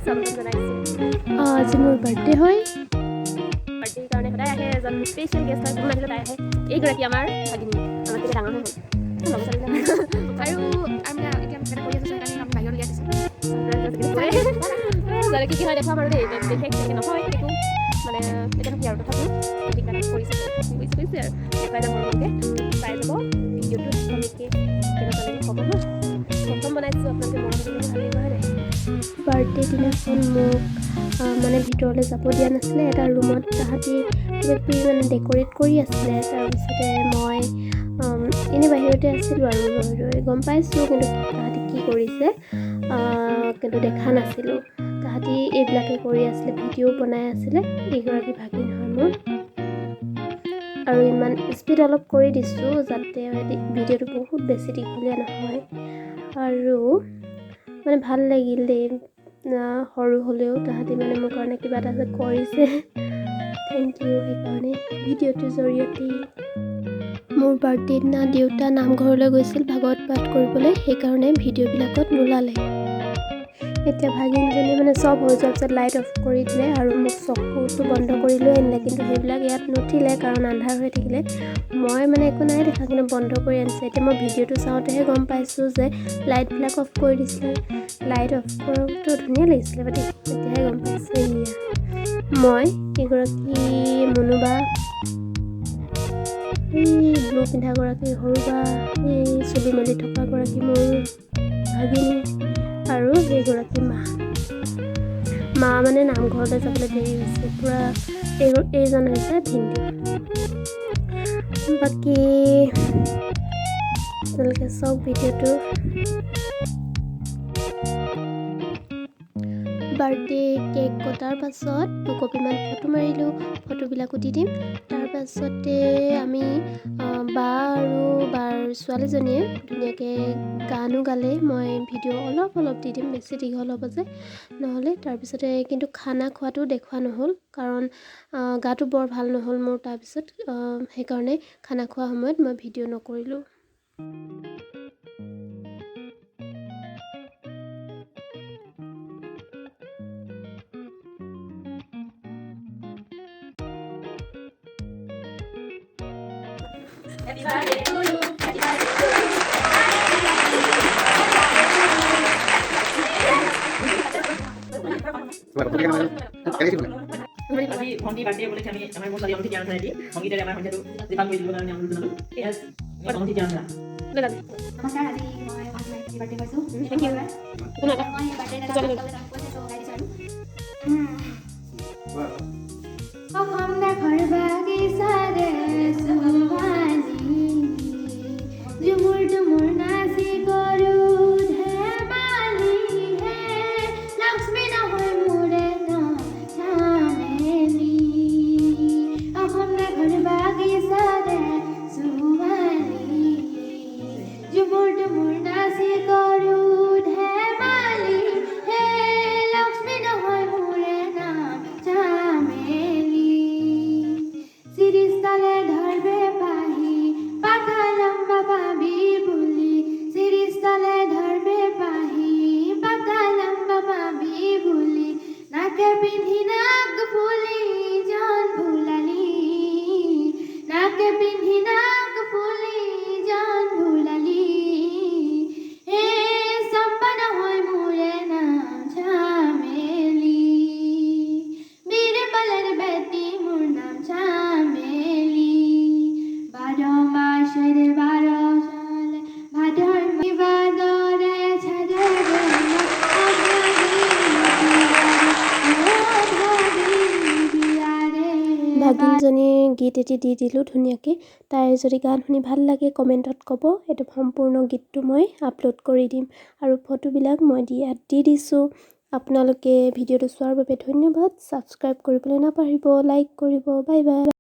স্বাগতম জনাইছোঁ। আজি মোৰ বাৰ্থডে হয়। বাৰ্থডেৰ কাৰণে সদায় আহে এজন স্পেচিয়েল গেষ্ট হয়, কোনো নাহিলে তাই আহে। এইগৰাকী আমাৰ ভাগিনী, আমাতকৈ ডাঙৰ হৈ হ'ল। আৰু আমি এতিয়া কিবা কৰি আছোঁ সেইকাৰণে আমি বাহিৰত উলিয়াই দিছোঁ। যাতে কি হয় দেখুৱাম আৰু দেই, বিশেষ নহয় একো মানে এতিয়া কি আৰু তথাপিও কিবা এটা কৰিছে আৰু দেখুৱাই যাম সৰুকৈ চাই যাব ভিডিঅ'টো কেনেকৈ হ'ব ন। প্ৰথম বনাইছোঁ আপোনালোকে মৰম দিলে ভাল লাগিব হয় নাই। বাৰ্থডে দিনাখন মোক মানে ভিতৰলৈ যাব দিয়া নাছিলে। এটা ৰুমত তাহাঁতি কিবা কিবি মানে ডেক'ৰেট কৰি আছিলে। তাৰপিছতে মই এনেই বাহিৰতে আছিলোঁ আৰু গম পাইছোঁ কিন্তু তাহাঁতি কি কৰিছে কিন্তু দেখা নাছিলোঁ। তাহাঁতি এইবিলাকে কৰি আছিলে, ভিডিঅ' বনাই আছিলে। এইগৰাকী ভাগিন হয় মোৰ। আৰু ইমান স্পীড অলপ কৰি দিছোঁ যাতে ভিডিঅ'টো বহুত বেছি দীঘলীয়া নহয়। আৰু মানে ভাল লাগিল দেই, সৰু হ'লেও তাহাঁতি মানে মোৰ কাৰণে কিবা এটা কৰিছে। Thank you. সেইকাৰণে ভিডিঅ'টোৰ জৰিয়তে মোৰ বাৰ্থডে দিনা দেউতা নামঘৰলৈ গৈছিল ভাগৱত পাঠ কৰিবলৈ, সেইকাৰণে ভিডিঅ'বিলাকত নোলালে। এতিয়া ভাগিনজনী মানে চব হৈ যোৱাৰ পিছত লাইট অফ কৰি দিলে আৰু মোক চকুটো বন্ধ কৰি লৈ আনিলে, কিন্তু সেইবিলাক ইয়াত নুঠিলে কাৰণ আন্ধাৰ হৈ থাকিলে। মই মানে একো নাই দেখা, কিন্তু বন্ধ কৰি আনিছে। এতিয়া মই ভিডিঅ'টো চাওঁতেহে গম পাইছোঁ যে লাইটবিলাক অফ কৰি দিছিলে। লাইট অফ কৰোঁতে ধুনীয়া লাগিছিলে বা তেতিয়াহে গম পাইছোঁ। মই এগৰাকী মুনুবা, এই ব্লু পিন্ধাগৰাকী সৰুবা, এই চুলি মেলি থকাগৰাকী মোৰ ভাগিনী, আৰু সেইগৰাকী মা মানে নামঘৰলৈ যাবলৈ দেৰি হৈছে। পূৰা এইজন হৈছে ভিনদেউ। বাকী আপোনালোকে চাওক ভিডিঅ'টো। বাৰ্থডে কেক কটাৰ পাছত দুকপিমান ফটো মাৰিলোঁ, ফটোবিলাকো দি দিম। তাৰপাছতে আমি বা আৰু বাৰ ছোৱালীজনীয়ে ধুনীয়াকৈ গানো গালে। মই ভিডিঅ' অলপ দি দিম, বেছি দীঘল হ'ব যে নহ'লে। তাৰপিছতে কিন্তু খানা খোৱাটো দেখুওৱা নহ'ল কাৰণ গাটো বৰ ভাল নহ'ল মোৰ। তাৰপিছত সেইকাৰণে খানা খোৱা সময়ত মই ভিডিঅ' নকৰিলোঁ। Happy birthday to you. Happy birthday to you. আজি ভণ্টি বাৰ্থডে উপলক্ষে আমি আমাৰ মোৰ ছোৱালী অন্তি জ্ঞান দি সংগীতেৰে আমাৰ সন্ধিয়াটো যিমান কৰি দিবৰ কাৰণে অনুৰোধ জনালোঁ। অন্তি জ্ঞান নমস্কাৰ, আজি মই ভণ্টিৰ বাৰ্থডে কৰিছোঁ। Thank you. মই অসম দেশৰ বাগিচাৰে সুবাসী, ঝুমুৰ ঝুমুৰ নাচি কৰোঁ ধেমালি হে, লক্ষ্মী নহয় মোৰে চামেলি। অসম দেশৰ বাগিচাৰে সুবাসী, ঝুমুৰ ঝুমুৰ নাচি কৰোঁ ধেমালি হে, লক্ষ্মী নহয় মোৰে নাম চামেলি। চিৰিস্থলে ধৰবে পাহি পাতা লম্বা পাবি বুলি, চিৰিস্থলে ধৰবে পাহি পাতা লম্বা পাবি বুলি, নাকে পিন্ধি নাক ফুলি জন ভুলালি, নাকে পিন্ধি নাক ফুলি জন ভুলালি হে, চম্পা নহয় মোৰে নাম চামেলি। বীৰ পালৰ বেটি মোৰ নাম চামেলি। 12 মাসেৰ 12 সাল ভাদৰ বিবাদৰে ছাড়বে না ভাগিনজনীৰ গীত এটি দি দিলোঁ ধুনীয়াকৈ। তাইৰ যদি গান শুনি ভাল লাগে কমেণ্টত ক'ব, এইটো সম্পূৰ্ণ গীতটো মই আপলোড কৰি দিম। আৰু ফটোবিলাক মই ইয়াত দি দিছোঁ। আপোনালোকে ভিডিঅ'টো চোৱাৰ বাবে ধন্যবাদ। ছাবস্ক্ৰাইব কৰিবলৈ নাপাহৰিব, লাইক কৰিব। Bye bye.